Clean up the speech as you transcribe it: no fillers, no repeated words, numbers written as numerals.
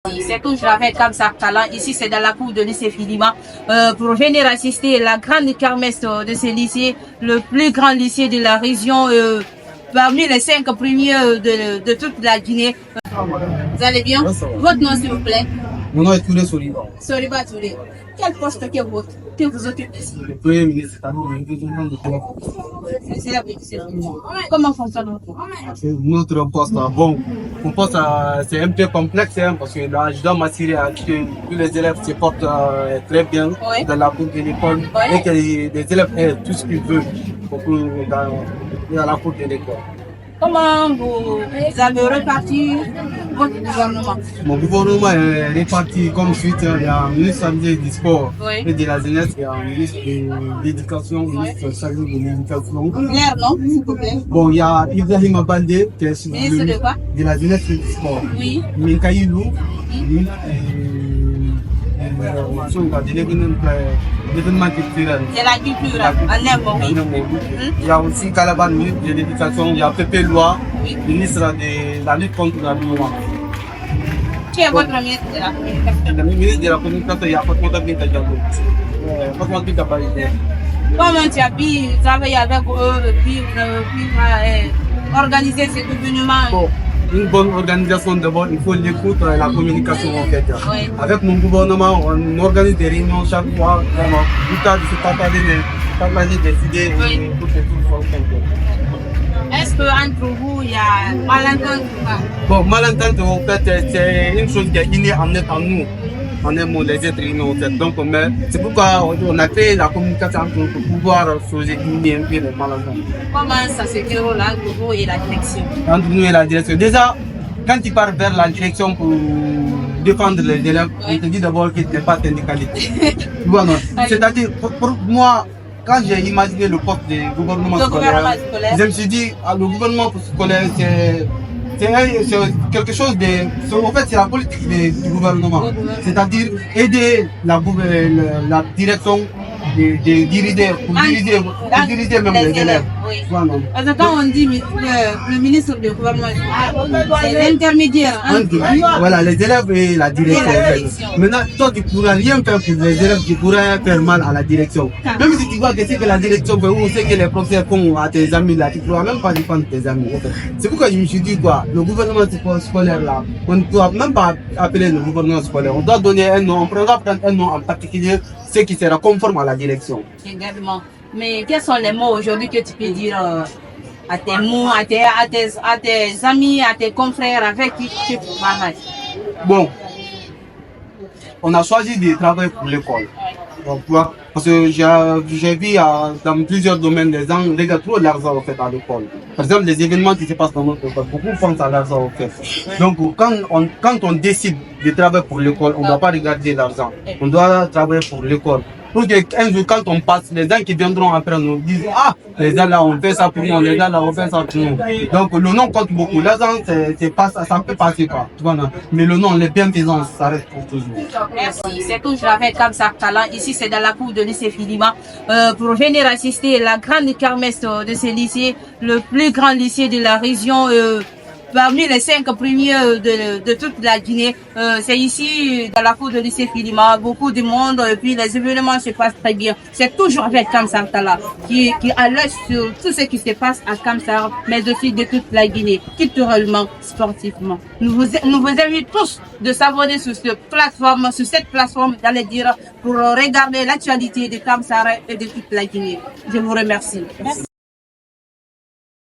C'est toujours avec Kamsar Talent. Ici, c'est dans la cour de lycée Filima pour venir assister à la grande kermesse de ce lycée, le plus grand lycée de la région, parmi les 5 premiers de toute la Guinée. Vous allez bien? Votre nom, s'il vous plaît? Mon nom est Touré Soliba. Soliba Touré. Quel poste que vous occupez ici? Le premier ministre, c'est-à-dire le gouvernement de Comment fonctionne notre poste? Bon, mon poste, c'est un peu complexe parce que là, je dois m'assurer que tous les élèves se portent très bien dans la cour de l'école et que les élèves aient tout ce qu'ils veulent dans la cour de l'école. Comment vous avez réparti votre gouvernement? Mon gouvernement est réparti comme suite. Il y a un ministre chargé du sport et de la jeunesse, il y a un ministre de l'éducation, un ministre chargé de l'éducation. Claire, non, s'il vous plaît? Bon, il y a Ibrahim Bandé, qui est ministre de quoi? De la jeunesse et du sport. Oui. Minkaïlou, l'événement culturel. C'est la culture, en oui. Il y a aussi Calaban, ministre de l'éducation, il y a Pépé Loa, ministre de la lutte contre la violence. Qui est votre ministre de la communication? Le ministre de la communication, il y a Fatmata Binta Diallo. Fatmata Binta Diallo. Comment tu as pu travailler avec eux, puis organiser cet événement? Bon, une bonne organisation d'abord, il faut l'écoute et la communication en fait. Oui. Avec mon gouvernement, on organise des réunions chaque mois, pour partager des idées et pour que tout soit fait. Est-ce qu'entre vous, il y a malentendu? Bon, malentendu en fait, c'est une chose qui est innée en nous. On aime les êtres humains en fait. Donc, c'est pourquoi on a créé la communication pour pouvoir éliminer un peu les malentendus. Comment ça se déroule entre vous et la direction? Entre nous et la direction. Déjà, quand tu pars vers la direction pour défendre les élèves, on te dit d'abord que tu n'es pas syndicaliste. Tu vois, non? C'est-à-dire, pour moi, quand j'ai imaginé le poste du gouvernement scolaire, je me suis dit, le gouvernement scolaire, c'est quelque chose de... En fait, c'est la politique du gouvernement. C'est-à-dire aider la direction de diriger, pour diriger même les élèves. Oui. Parce que quand on dit le ministre du gouvernement, c'est l'intermédiaire entre voilà, les élèves et la direction. Maintenant, toi, tu ne pourras rien faire pour les élèves, tu pourrais faire mal à la direction. Même si tu vois que c'est que la direction fait ou c'est que les professeurs font à tes amis là, tu ne pourras même pas défendre tes amis. C'est pourquoi je me suis dit quoi, le gouvernement scolaire là, on ne doit même pas appeler le gouvernement scolaire. On doit donner un nom, on prendra un nom en particulier, ce qui sera conforme à la direction. Également. Mais quels sont les mots aujourd'hui que tu peux dire à tes mots, à tes amis, à tes confrères avec qui tu travailles? Bon, on a choisi de travailler pour l'école. Pourquoi? Parce que j'ai vu dans plusieurs domaines des gens regardent trop l'argent au fait à l'école. Par exemple, les événements qui se passent dans notre école, beaucoup pensent à l'argent au fait. Donc quand on décide de travailler pour l'école, on ne doit pas regarder l'argent. On doit travailler pour l'école. Pour qu'un jour, quand on passe, les gens qui viendront après nous disent « Ah, les gens là, on fait ça pour nous, les gens là, on fait ça pour nous. » Donc le nom compte beaucoup. L'argent, ça peut passer pas. Tu vois, non? Mais le nom, les bienfaisances, ça reste pour toujours. Merci. C'est toujours avec Kamsar Talent. Ici, c'est dans la cour de lycée Filima pour venir assister à la grande kermesse de ce lycée, le plus grand lycée de la région. Parmi les 5 premiers de toute la Guinée, c'est ici dans la cour de lycée Filima, beaucoup de monde, et puis les événements se passent très bien. C'est toujours avec Kamsar Talent qui a l'œil sur tout ce qui se passe à Kamsar, mais aussi de toute la Guinée, culturellement, sportivement. Nous vous invitons tous de s'abonner sur cette plateforme, d'aller dire, pour regarder l'actualité de Kamsar et de toute la Guinée. Je vous remercie. Merci.